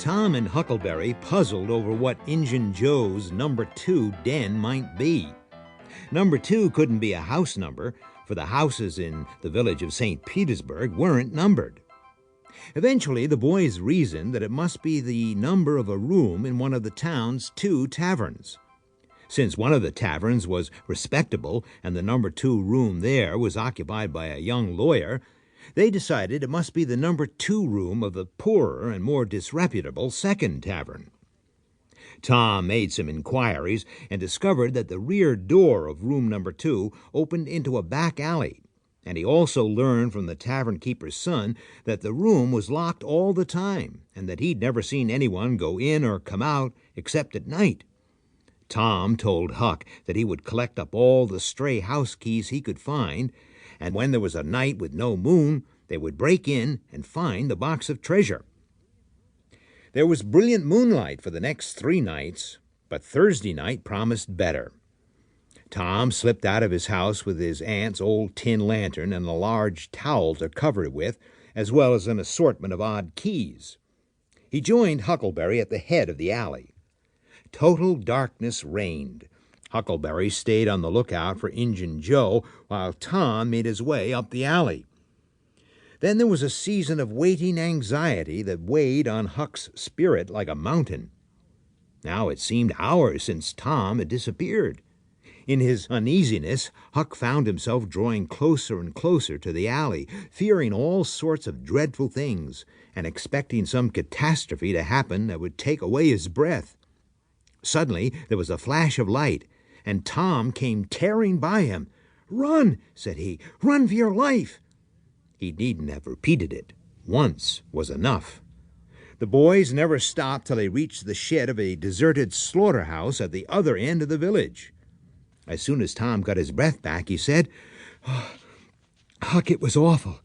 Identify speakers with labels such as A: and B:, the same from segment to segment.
A: Tom and Huckleberry puzzled over what Injun Joe's number 2 den might be. Number 2 couldn't be a house number, for the houses in the village of St. Petersburg weren't numbered. Eventually, the boys reasoned that it must be the number of a room in one of the town's 2 taverns. Since one of the taverns was respectable and the number 2 room there was occupied by a young lawyer, they decided it must be the number 2 room of the poorer and more disreputable 2nd tavern. Tom made some inquiries and discovered that the rear door of room number 2 opened into a back alley, and he also learned from the tavern keeper's son that the room was locked all the time and that he'd never seen anyone go in or come out except at night. Tom told Huck that he would collect up all the stray house keys he could find, and when there was a night with no moon, they would break in and find the box of treasure. There was brilliant moonlight for the next 3 nights, but Thursday night promised better. Tom slipped out of his house with his aunt's old tin lantern and a large towel to cover it with, as well as an assortment of odd keys. He joined Huckleberry at the head of the alley. Total darkness reigned. Huckleberry stayed on the lookout for Injun Joe, while Tom made his way up the alley. Then there was a season of waiting anxiety that weighed on Huck's spirit like a mountain. Now it seemed hours since Tom had disappeared. In his uneasiness, Huck found himself drawing closer and closer to the alley, fearing all sorts of dreadful things, and expecting some catastrophe to happen that would take away his breath. Suddenly there was a flash of light, and Tom came tearing by him. "Run!" said he. "Run for your life!" He needn't have repeated it. Once was enough. The boys never stopped till they reached the shed of a deserted slaughterhouse at the other end of the village. As soon as Tom got his breath back, he said, "Huck, it was awful.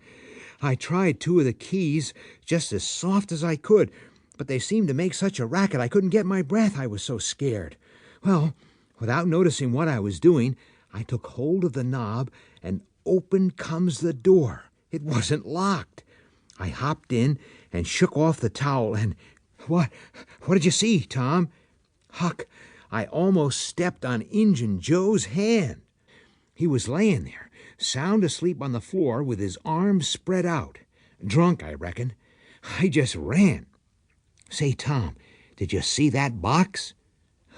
A: I tried 2 of the keys just as soft as I could, but they seemed to make such a racket I couldn't get my breath. I was so scared. Well, without noticing what I was doing, I took hold of the knob, and open comes the door. It wasn't locked. I hopped in and shook off the towel, and what did you see, Tom?" "Huck, I almost stepped on Injun Joe's hand. He was laying there, sound asleep on the floor with his arms spread out. Drunk, I reckon. I just ran. Say, Tom, did you see that box?"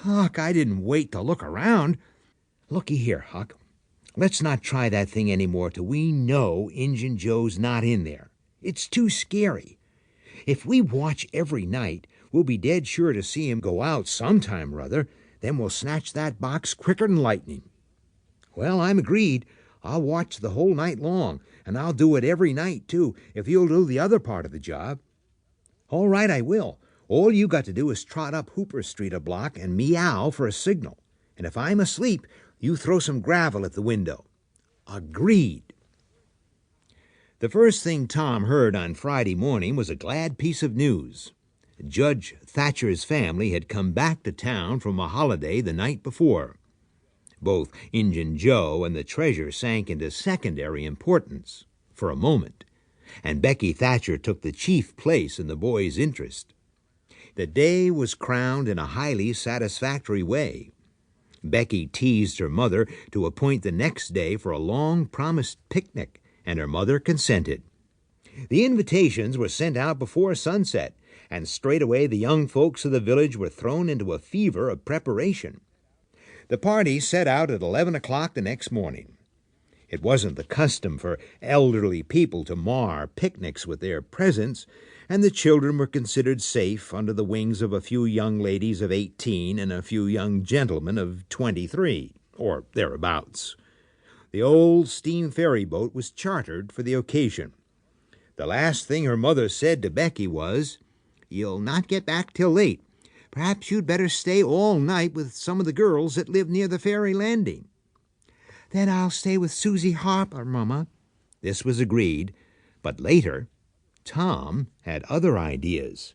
A: "Huck, I didn't wait to look around." "Looky here, Huck. Let's not try that thing any more till we know Injun Joe's not in there. It's too scary. If we watch every night, we'll be dead sure to see him go out sometime or other. Then we'll snatch that box quicker'n lightning." "Well, I'm agreed. I'll watch the whole night long, and I'll do it every night, too, if you'll do the other part of the job." "All right, I will. All you got to do is trot up Hooper Street a block and meow for a signal. And if I'm asleep, you throw some gravel at the window." "Agreed." The first thing Tom heard on Friday morning was a glad piece of news. Judge Thatcher's family had come back to town from a holiday the night before. Both Injun Joe and the treasure sank into secondary importance for a moment, and Becky Thatcher took the chief place in the boys' interest. The day was crowned in a highly satisfactory way. Becky teased her mother to appoint the next day for a long-promised picnic, and her mother consented. The invitations were sent out before sunset, and straightway the young folks of the village were thrown into a fever of preparation. The party set out at 11 o'clock the next morning. It wasn't the custom for elderly people to mar picnics with their presence, and the children were considered safe under the wings of a few young ladies of 18 and a few young gentlemen of 23, or thereabouts. The old steam ferry boat was chartered for the occasion. The last thing her mother said to Becky was, "You'll not get back till late. Perhaps you'd better stay all night with some of the girls that live near the ferry landing." "Then I'll stay with Susie Harper, Mama." This was agreed, but later Tom had other ideas.